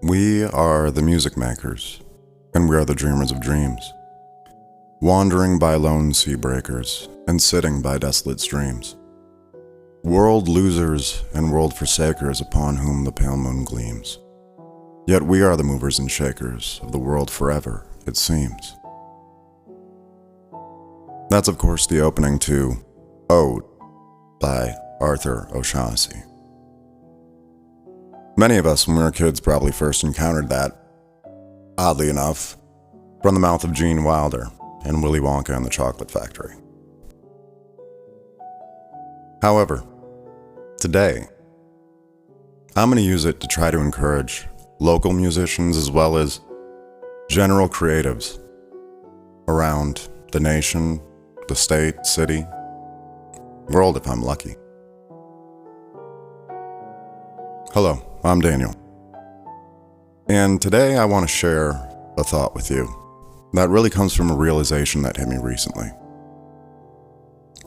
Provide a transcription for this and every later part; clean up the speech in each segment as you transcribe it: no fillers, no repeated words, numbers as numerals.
We are the music makers, and we are the dreamers of dreams, wandering by lone sea breakers and sitting by desolate streams, world losers and world forsakers upon whom the pale moon gleams. Yet we are the movers and shakers of the world forever, it seems. That's of course the opening to Ode by Arthur O'Shaughnessy. Many of us when we were kids probably first encountered that, oddly enough, from the mouth of Gene Wilder and Willy Wonka and the Chocolate Factory. However, today, I'm going to use it to try to encourage local musicians as well as general creatives around the nation, the state, city, world if I'm lucky. Hello, I'm Daniel. And today I want to share a thought with you that really comes from a realization that hit me recently.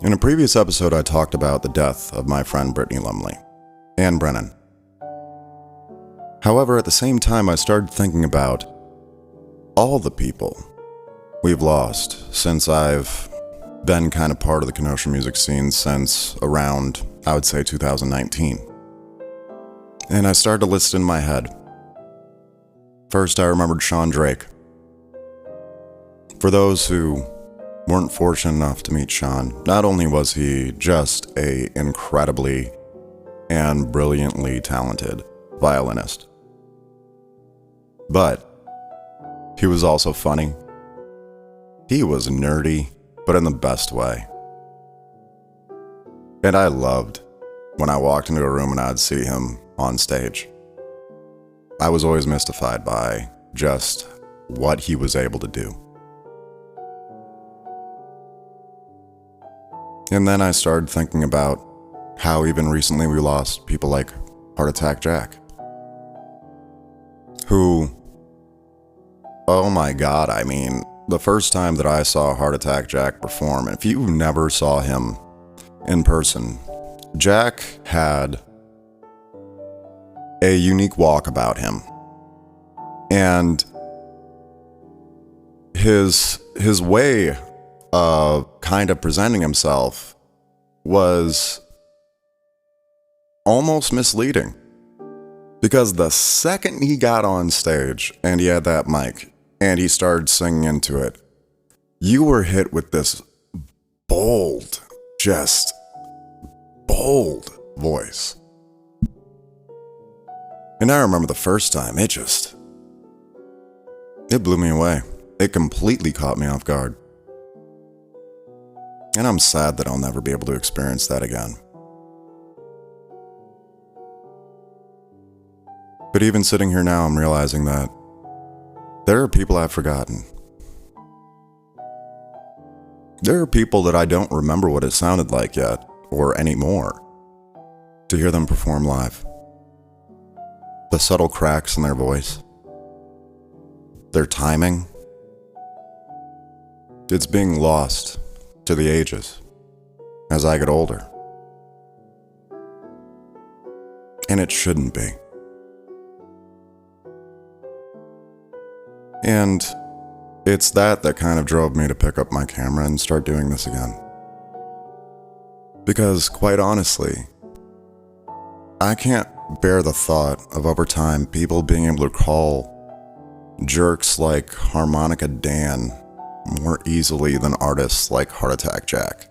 In a previous episode, I talked about the death of my friend Brittany Lumley and Brennan. However, at the same time, I started thinking about all the people we've lost since I've been kind of part of the Kenosha music scene since around, I would say, 2019. And I started to list in my head. First, I remembered Sean Drake. For those who weren't fortunate enough to meet Sean, not only was he just an incredibly and brilliantly talented violinist, but he was also funny. He was nerdy, but in the best way. And I loved when I walked into a room and I'd see him on stage. I was always mystified by just what he was able to do. And then I started thinking about how even recently we lost people like Heart Attack Jack, who, oh my God, I mean, the first time that I saw Heart Attack Jack perform, and if you never saw him in person, Jack had a unique walk about him. And his way of kind of presenting himself was almost misleading. Because the second he got on stage and he had that mic and he started singing into it, you were hit with this bold, just bold voice. And I remember the first time, it blew me away. It completely caught me off guard. And I'm sad that I'll never be able to experience that again. But even sitting here now, I'm realizing that there are people I've forgotten. There are people that I don't remember what it sounded like yet, or anymore, to hear them perform live. The subtle cracks in their voice, their timing, it's being lost to the ages as I get older. And it shouldn't be. And it's that kind of drove me to pick up my camera and start doing this again. Because quite honestly, I can't bear the thought of over time people being able to call jerks like Harmonica Dan more easily than artists like Heart Attack Jack.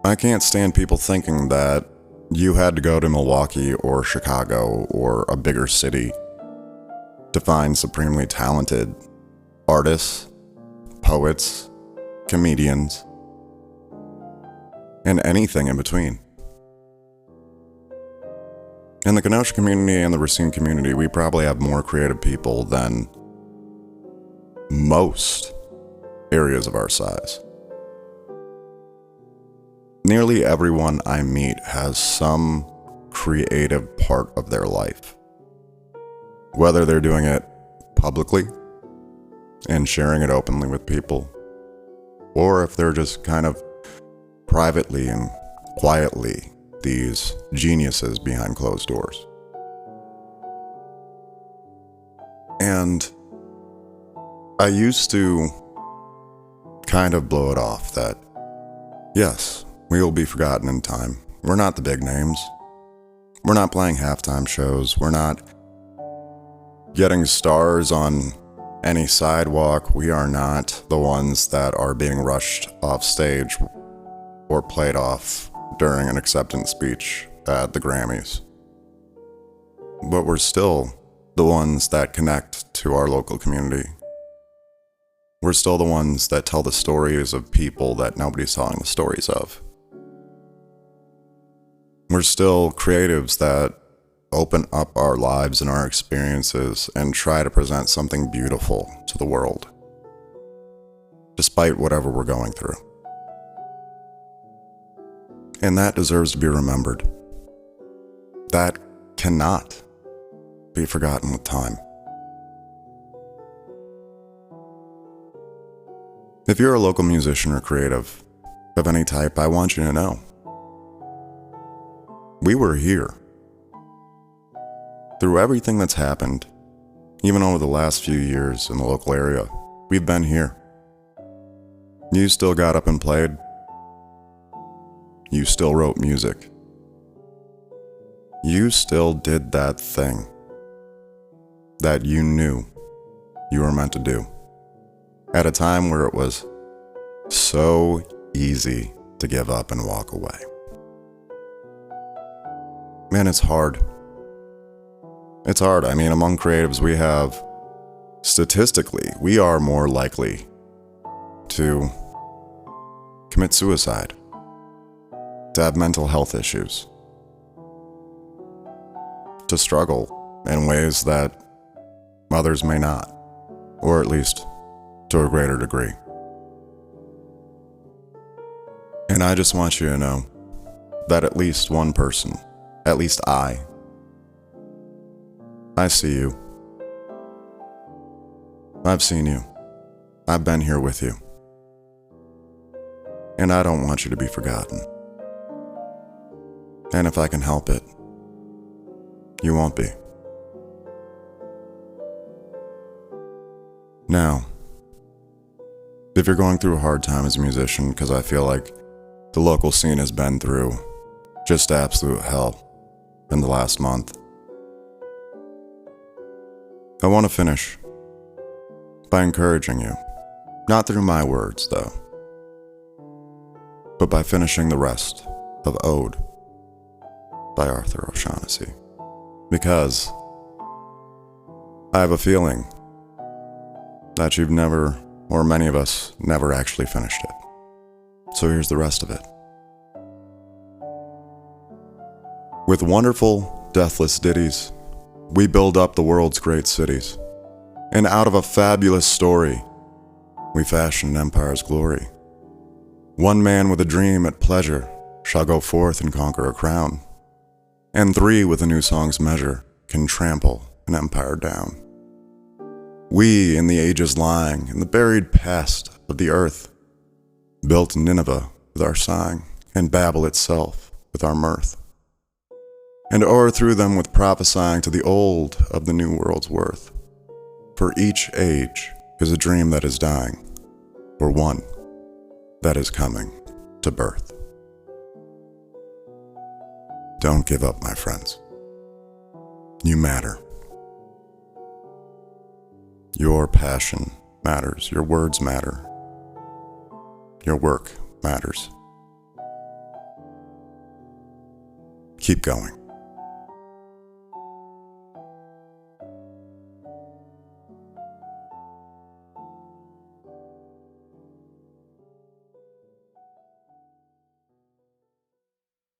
I can't stand people thinking that you had to go to Milwaukee or Chicago or a bigger city to find supremely talented artists, poets, comedians, and anything in between. In the Kenosha community and the Racine community, we probably have more creative people than most areas of our size. Nearly everyone I meet has some creative part of their life. Whether they're doing it publicly and sharing it openly with people, or if they're just kind of privately and quietly these geniuses behind closed doors. And I used to kind of blow it off that, yes, we will be forgotten in time. We're not the big names. We're not playing halftime shows. We're not getting stars on any sidewalk. We are not the ones that are being rushed off stage or played off during an acceptance speech at the Grammys. But we're still the ones that connect to our local community. We're still the ones that tell the stories of people that nobody's telling the stories of. We're still creatives that open up our lives and our experiences and try to present something beautiful to the world, despite whatever we're going through. And that deserves to be remembered. That cannot be forgotten with time. If you're a local musician or creative of any type, I want you to know we were here. Through everything that's happened, even over the last few years in the local area, we've been here. You still got up and played. You still wrote music. You still did that thing that you knew you were meant to do at a time where it was so easy to give up and walk away. Man, it's hard. It's hard. I mean, among creatives, we have, statistically, we are more likely to commit suicide, to have mental health issues, to struggle in ways that others may not, or at least to a greater degree. And I just want you to know that at least one person, at least I see you. I've seen you. I've been here with you. And I don't want you to be forgotten. And if I can help it, you won't be. Now, if you're going through a hard time as a musician, because I feel like the local scene has been through just absolute hell in the last month, I want to finish by encouraging you, not through my words though, but by finishing the rest of Ode by Arthur O'Shaughnessy, because I have a feeling that you've never, or many of us, never actually finished it. So here's the rest of it. With wonderful, deathless ditties, we build up the world's great cities, and out of a fabulous story, we fashion an empire's glory. One man with a dream at pleasure shall go forth and conquer a crown, and three with a new song's measure can trample an empire down. We, in the ages lying in the buried past of the earth, built Nineveh with our sighing, and Babel itself with our mirth, and o'erthrew them with prophesying to the old of the new world's worth. For each age is a dream that is dying, or one that is coming to birth. Don't give up, my friends. You matter. Your passion matters. Your words matter. Your work matters. Keep going.